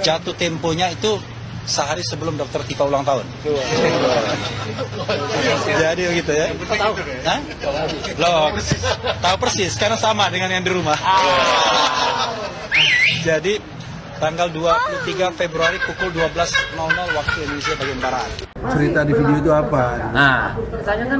Jatuh temponya itu sehari sebelum dokter Tifa ulang tahun. Jadi begitu ya. Tahu? Hah? Loh, tahu persis karena sama dengan yang di rumah. Jadi tanggal 23 Februari pukul 12.00 waktu Indonesia bagian Barat. Cerita di video itu apa? Nah, katanya kan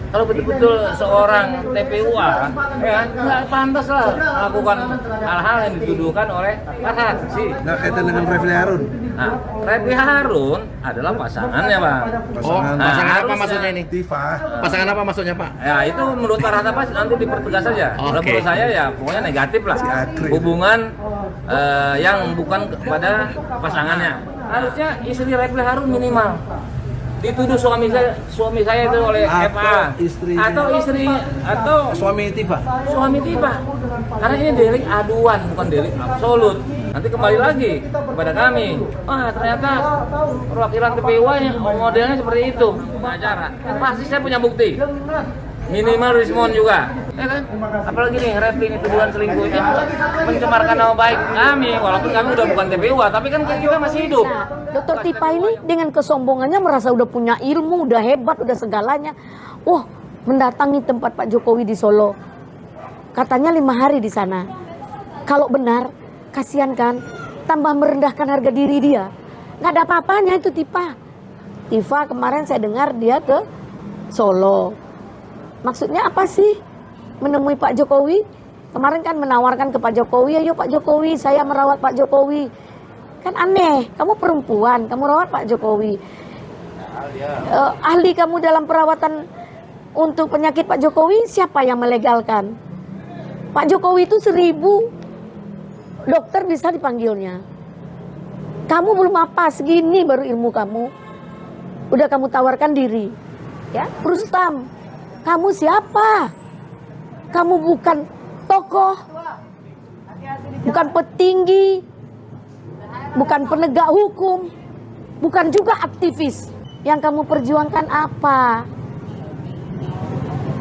kalau betul-betul seorang TPUA ya nggak pantas lah melakukan hal-hal yang dituduhkan oleh Farhad sih. Nggak kaitan dengan Refli Harun? Nah, Refli Harun adalah pasangannya, Bang. Pasangan, pasangan apa harusnya. maksudnya ini? Tifa. Pasangan apa maksudnya, Pak? Ya itu menurut Farhad apa nanti dipertegas saja. Kalau Oke. menurut saya ya pokoknya negatif lah. Si Akri. Hubungan yang bukan kepada pasangannya. Harusnya istri Refli Harun minimal dituduh suami saya itu oleh Atau FA istrinya. atau Suami Tifa. suami Tifa. Karena ini delik aduan bukan delik absolut. Nanti kembali lagi kepada kami. Wah ternyata perwakilan TPUA modelnya seperti itu pengacara. Pasti saya punya bukti. Minimal Rismon juga, ya kan? Apalagi nih Refli ini tuduhan selingkuh ini mencemarkan nama baik kami, walaupun kami udah bukan TPUA, tapi kan kita masih hidup. Nah, Dokter Tifa ini dengan kesombongannya merasa udah punya ilmu, udah hebat, udah segalanya. Wah, mendatangi tempat Pak Jokowi di Solo. Katanya 5 hari di sana. Kalau benar, kasihan kan, tambah merendahkan harga diri dia. Nggak ada apa-apanya itu Tifa. Tifa kemarin saya dengar dia ke Solo. Maksudnya apa sih menemui Pak Jokowi? Kemarin kan menawarkan ke Pak Jokowi, ayo Pak Jokowi, saya merawat Pak Jokowi. Kan aneh, kamu perempuan, kamu rawat Pak Jokowi. Ahli kamu dalam perawatan untuk penyakit Pak Jokowi, siapa yang melegalkan? Pak Jokowi itu 1000 dokter bisa dipanggilnya. Kamu belum apa, segini baru ilmu kamu. Udah kamu tawarkan diri. Ya, Rustam, kamu siapa? Kamu bukan tokoh, bukan petinggi, bukan penegak hukum, bukan juga aktivis. Yang kamu perjuangkan apa?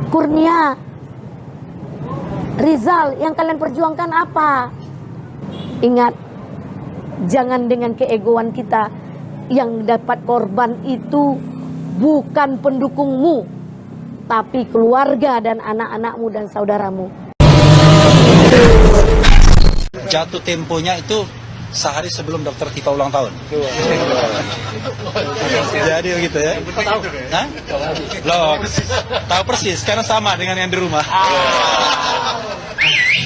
Kurnia, Rizal, yang kalian perjuangkan apa? Ingat, jangan dengan keegoan kita yang dapat korban itu bukan pendukungmu, tapi keluarga dan anak-anakmu dan saudaramu. Jatuh temponya itu sehari sebelum dokter Tifa ulang tahun. Jadi begitu ya. Tahu? Hah? Loh, tahu persis karena sama dengan yang di rumah.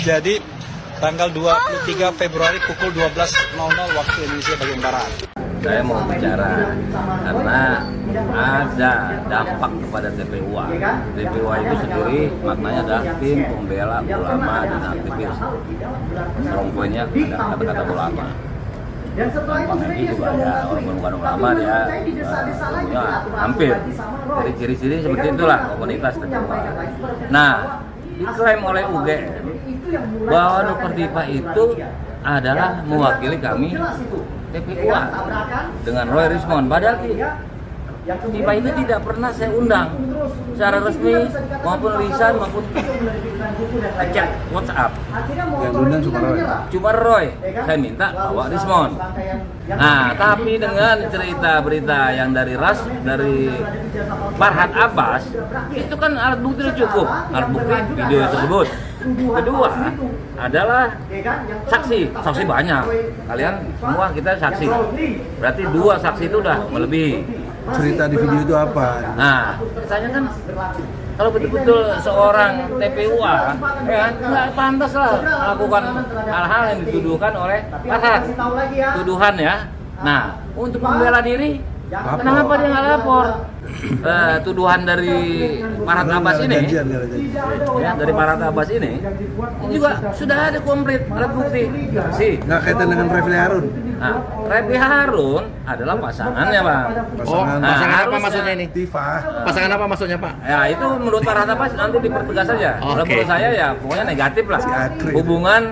Jadi tanggal 23 Februari pukul 12.00 waktu Indonesia bagian Barat. Saya mau bicara karena ada dampak kepada TPUA. TPUA itu sendiri maknanya adalah tim pembela ulama dan aktivis. Strong point-nya ada kata-kata ulama. Bang Edi juga ya, walaupun bukan ulama dia ilmunya hampir. Jadi ciri-ciri seperti itulah komunitas TPUA. Nah, diklaim oleh UGM bahwa Dr. Tifa itu adalah mewakili kami TPUA dengan Roy Rismon. Padahal Tifa ini tidak pernah saya undang secara resmi maupun lisan maupun chat WhatsApp. Yang diundang Sumaroy. Cuma Roy, saya minta bawa Rismon. Nah, tapi dengan cerita berita yang dari Farhad Abbas, itu kan alat bukti sudah cukup. Alat bukti video tersebut. Kedua adalah saksi banyak. Kalian semua kita saksi. Berarti 2 saksi itu udah melebihi. Cerita di video itu apa? Nah, katanya kan kalau betul-betul seorang TPUA ya nggak pantas lah melakukan hal-hal yang dituduhkan oleh Farhad. Tuduhan ya. Nah, untuk membela diri, kenapa dia nggak lapor? Tuduhan dari Farhad Abbas ini, ya, dari Farhad Abbas ini juga sudah ada komplit alat bukti. Sih. Nggak kaitan dengan Refli Harun? Nah, Refli Harun adalah pasangannya, Bang. Pasangan. Pasangan apa harusnya. maksudnya ini? Tifa. Pasangan apa maksudnya, Pak? Ya itu menurut Farhad Abbas nanti dipertegas saja. Kalau Oke. menurut saya ya pokoknya negatif lah. Si Akri. Hubungan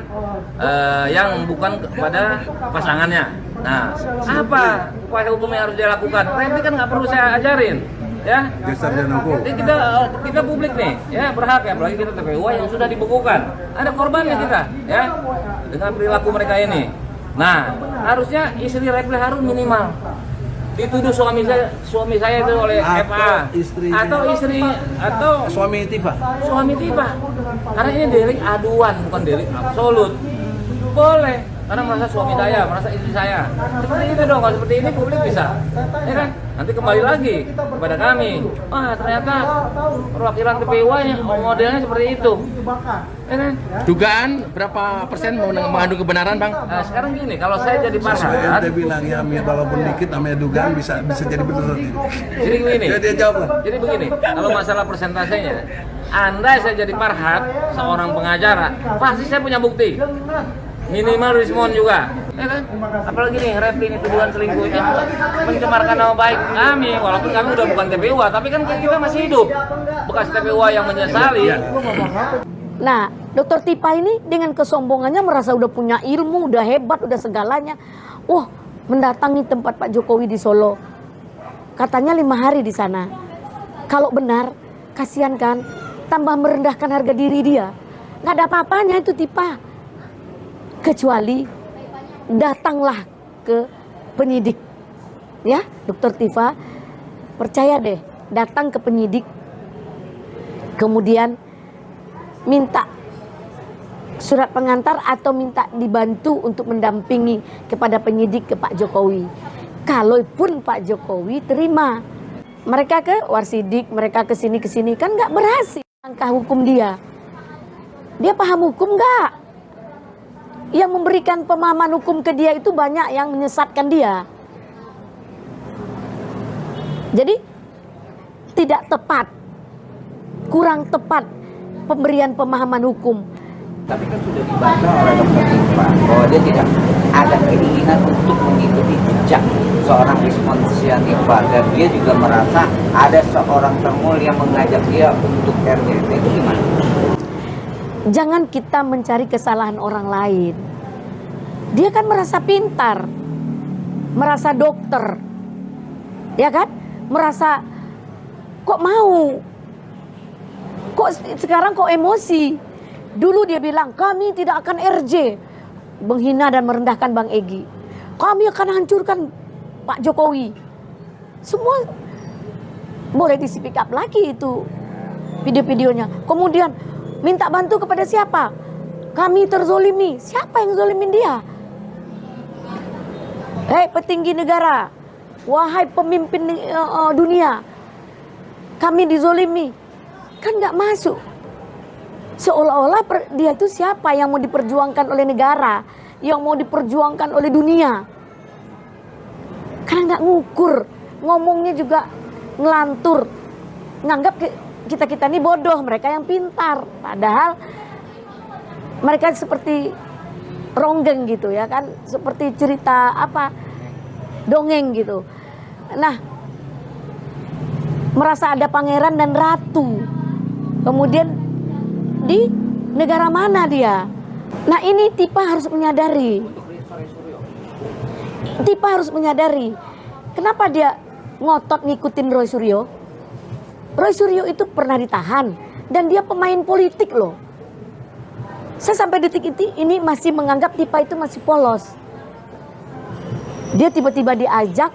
yang bukan kepada pasangannya. Nah, apa upaya hukum yang harus dia lakukan? Refli kan nggak perlu saya ajarin, ya. Dia sarjana hukum. Jadi kita publik nih, ya berhak ya, apalagi kita TPUA yang sudah dibukukan. Ada korbannya kita, ya, dengan perilaku mereka ini. Nah, harusnya istri Refli Harun minimal dituduh suami saya itu oleh Atau FA istrinya. atau Suami Tifa. karena ini delik aduan bukan delik absolut. Boleh karena merasa suami saya, merasa istri saya. Seperti itu dong, kalau seperti ini publik bisa, ya kan? Nanti kembali lagi kepada kami. Wah, ternyata perwakilan TPUI modelnya seperti itu, ya kan? Dugaan berapa persen mengandung kebenaran, Bang? Nah, sekarang gini, kalau saya jadi Sesuai Farhan, ente bilang ya, walaupun dikit namanya dugaan bisa jadi benar. jadi begini. Ya, dia jawab lah. Jadi begini, kalau masalah persentasenya, andai saya jadi Farhan, seorang pengacara, pasti saya punya bukti. Minimal Rismon juga, ya kan? Apalagi nih Refli ini tuduhan selingkuh, mencemarkan nama baik kami, walaupun kami udah bukan TPUA, tapi kan kita masih hidup, bekas TPUA yang menyesali. Nah, Dr. Tipa ini dengan kesombongannya merasa udah punya ilmu, udah hebat, udah segalanya. Wah, mendatangi tempat Pak Jokowi di Solo. Katanya 5 hari di sana. Kalau benar, kasihan kan, tambah merendahkan harga diri dia. Nggak ada apa-apanya itu Tipa. Kecuali datanglah ke penyidik. Ya, Dr. Tifa, percaya deh, datang ke penyidik. Kemudian minta surat pengantar atau minta dibantu untuk mendampingi kepada penyidik ke Pak Jokowi. Kalaupun Pak Jokowi terima, mereka ke Warsidik, mereka ke sini kan nggak berhasil langkah hukum dia. Dia paham hukum nggak? Yang memberikan pemahaman hukum ke dia itu banyak yang menyesatkan dia. Jadi tidak tepat, kurang tepat pemberian pemahaman hukum. Tapi kan sudah dibantah oleh Dr. Tifa bahwa dia tidak ada keinginan untuk mengikuti jejak seorang Rismon Tifa, dan dia juga merasa ada seorang temul yang mengajak dia untuk RDT. Itu gimana? Jangan kita mencari kesalahan orang lain. Dia kan merasa pintar, merasa dokter, ya kan? Merasa kok mau, kok sekarang kok emosi. Dulu dia bilang kami tidak akan RJ, menghina dan merendahkan Bang Egy. Kami akan hancurkan Pak Jokowi. Semua boleh di-speak up lagi itu video-videonya. Kemudian minta bantu kepada siapa? Kami terzolimi. Siapa yang zolimin dia? Hei petinggi negara, wahai pemimpin dunia, kami dizolimi. Kan nggak masuk. Seolah-olah dia itu siapa yang mau diperjuangkan oleh negara, yang mau diperjuangkan oleh dunia. Karena nggak ngukur, ngomongnya juga ngelantur, nganggap kita ini bodoh, mereka yang pintar. Padahal mereka seperti ronggeng gitu ya kan, seperti cerita apa, dongeng gitu. Nah, merasa ada pangeran dan ratu. Kemudian di negara mana dia? Nah ini Tipa harus menyadari. Tipa harus menyadari. Kenapa dia ngotot ngikutin Roy Suryo? Roy Suryo itu pernah ditahan dan dia pemain politik loh. Saya sampai detik ini masih menganggap Tipa itu masih polos. Dia tiba-tiba diajak,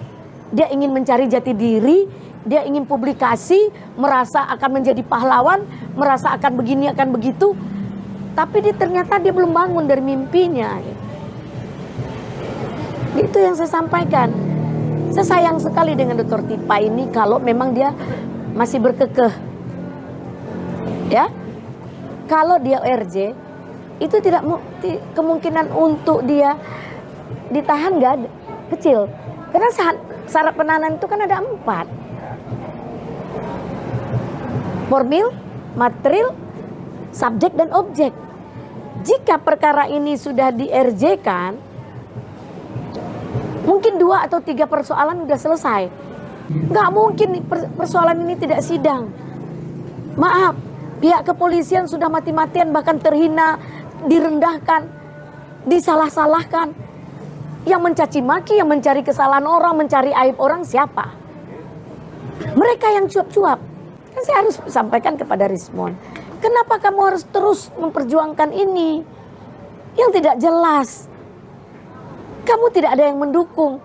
dia ingin mencari jati diri, dia ingin publikasi, merasa akan menjadi pahlawan, merasa akan begini akan begitu. Tapi ternyata dia belum bangun dari mimpinya. Itu yang saya sampaikan. Saya sayang sekali dengan Dr. Tipa ini kalau memang dia masih berkekeh. Ya. Kalau dia RJ, itu tidak kemungkinan untuk dia ditahan nggak ada, kecil. Karena syarat penahanan itu kan ada 4. Formil, material, subjek dan objek. Jika perkara ini sudah di-RJ-kan, mungkin 2 atau 3 persoalan sudah selesai. Nggak mungkin persoalan ini tidak sidang. Maaf, pihak kepolisian sudah mati-matian, bahkan terhina, direndahkan, disalah-salahkan. Yang mencaci maki, yang mencari kesalahan orang, mencari aib orang siapa? Mereka yang cuap-cuap. Kan saya harus sampaikan kepada Rismon, kenapa kamu harus terus memperjuangkan ini yang tidak jelas? Kamu tidak ada yang mendukung.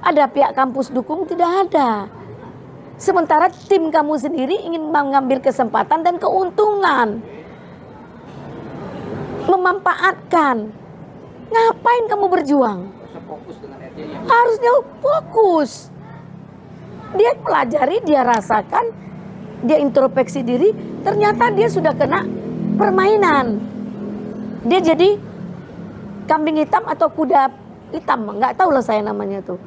Ada pihak kampus dukung, tidak ada. Sementara tim kamu sendiri ingin mengambil kesempatan dan keuntungan. Memanfaatkan. Ngapain kamu berjuang? Harusnya fokus. Dia pelajari, dia rasakan, dia introspeksi diri, ternyata dia sudah kena permainan. Dia jadi kambing hitam atau kuda hitam, nggak tahu lah saya namanya tuh.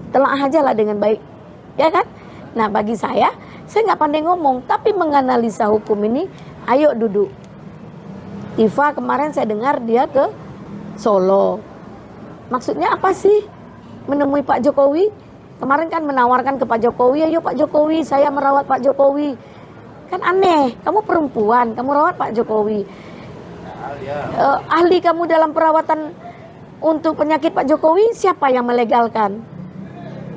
Telaah aja lah dengan baik, ya kan? Nah bagi saya nggak pandai ngomong, tapi menganalisa hukum ini, ayo duduk. Tifa kemarin saya dengar dia ke Solo. Maksudnya apa sih menemui Pak Jokowi? Kemarin kan menawarkan ke Pak Jokowi, ayo Pak Jokowi, saya merawat Pak Jokowi. Kan aneh, kamu perempuan, kamu rawat Pak Jokowi. Ahli kamu dalam perawatan untuk penyakit Pak Jokowi, siapa yang melegalkan?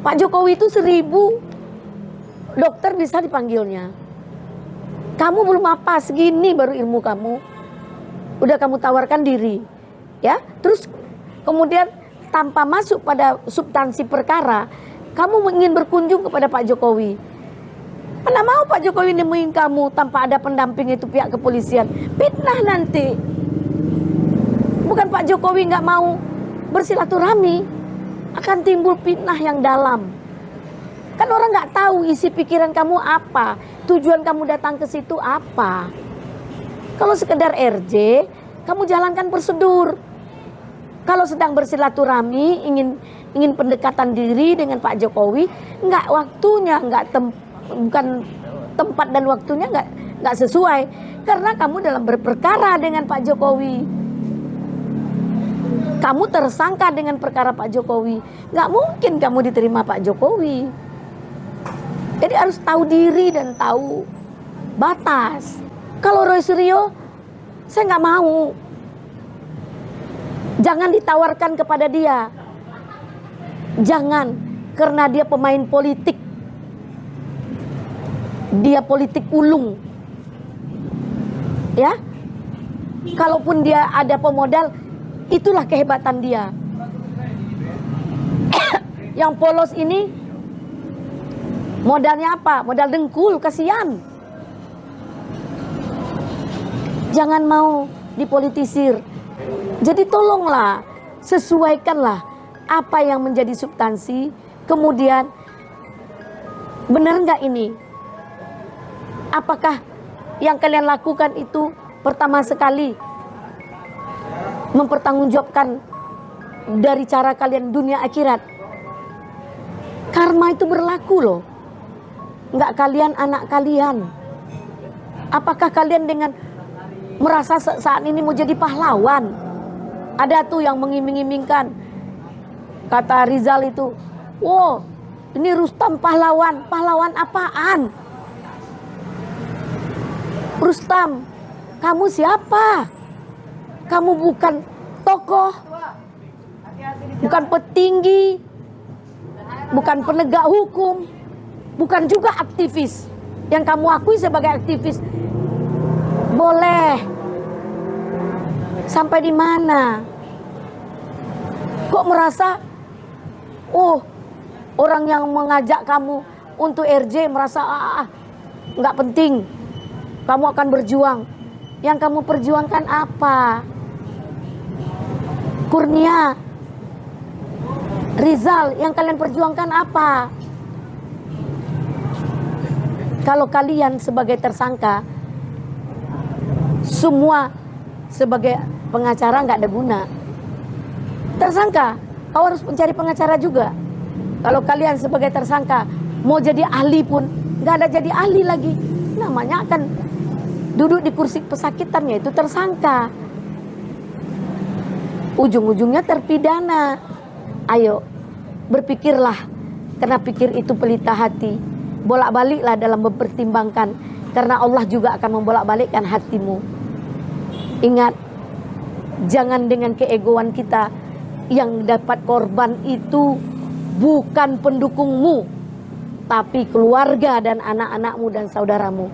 Pak Jokowi itu 1000 dokter bisa dipanggilnya. Kamu belum apa, segini baru ilmu kamu. Udah kamu tawarkan diri. Ya, terus kemudian tanpa masuk pada substansi perkara, kamu ingin berkunjung kepada Pak Jokowi. Mana mau Pak Jokowi nemuin kamu tanpa ada pendamping itu pihak kepolisian. Fitnah nanti. Bukan Pak Jokowi nggak mau bersilaturahmi, akan timbul fitnah yang dalam. Kan orang nggak tahu isi pikiran kamu apa, tujuan kamu datang ke situ apa. Kalau sekedar RJ, kamu jalankan prosedur. Kalau sedang bersilaturahmi, ingin pendekatan diri dengan Pak Jokowi, nggak waktunya, bukan tempat dan waktunya nggak sesuai, karena kamu dalam berperkara dengan Pak Jokowi. Kamu tersangka dengan perkara Pak Jokowi, nggak mungkin kamu diterima Pak Jokowi. Jadi harus tahu diri dan tahu batas. Kalau Roy Suryo, saya nggak mau. Jangan ditawarkan kepada dia. Jangan, karena dia pemain politik. Dia politik ulung. Ya. Kalaupun dia ada pemodal, itulah kehebatan dia. Yang polos ini modalnya apa? Modal dengkul, kasihan. Jangan mau dipolitisir. Jadi tolonglah, sesuaikanlah apa yang menjadi substansi. Kemudian benar nggak ini? Apakah yang kalian lakukan itu pertama sekali mempertanggungjawabkan dari cara kalian dunia akhirat? Karma itu berlaku loh. Nggak kalian, anak kalian. Apakah kalian dengan merasa saat ini mau jadi pahlawan? Ada tuh yang mengiming-imingkan. Kata Rizal itu, wow, ini Rustam pahlawan. Pahlawan apaan? Rustam, kamu siapa? Kamu bukan tokoh, bukan petinggi, bukan penegak hukum, bukan juga aktivis. Yang kamu akui sebagai aktivis, boleh. Sampai di mana? Kok merasa, oh, orang yang mengajak kamu untuk RJ merasa nggak penting. Kamu akan berjuang. Yang kamu perjuangkan apa? Kurnia, Rizal, yang kalian perjuangkan apa? Kalau kalian sebagai tersangka, semua sebagai pengacara nggak ada guna. Tersangka, kau harus mencari pengacara juga. Kalau kalian sebagai tersangka mau jadi ahli pun nggak ada jadi ahli lagi. Namanya akan duduk di kursi pesakitannya, itu tersangka. Ujung-ujungnya terpidana. Ayo, berpikirlah, karena pikir itu pelita hati. Bolak-baliklah dalam mempertimbangkan, karena Allah juga akan membolak-balikkan hatimu. Ingat, jangan dengan keegoan kita. Yang dapat korban itu bukan pendukungmu, tapi keluarga dan anak-anakmu dan saudaramu.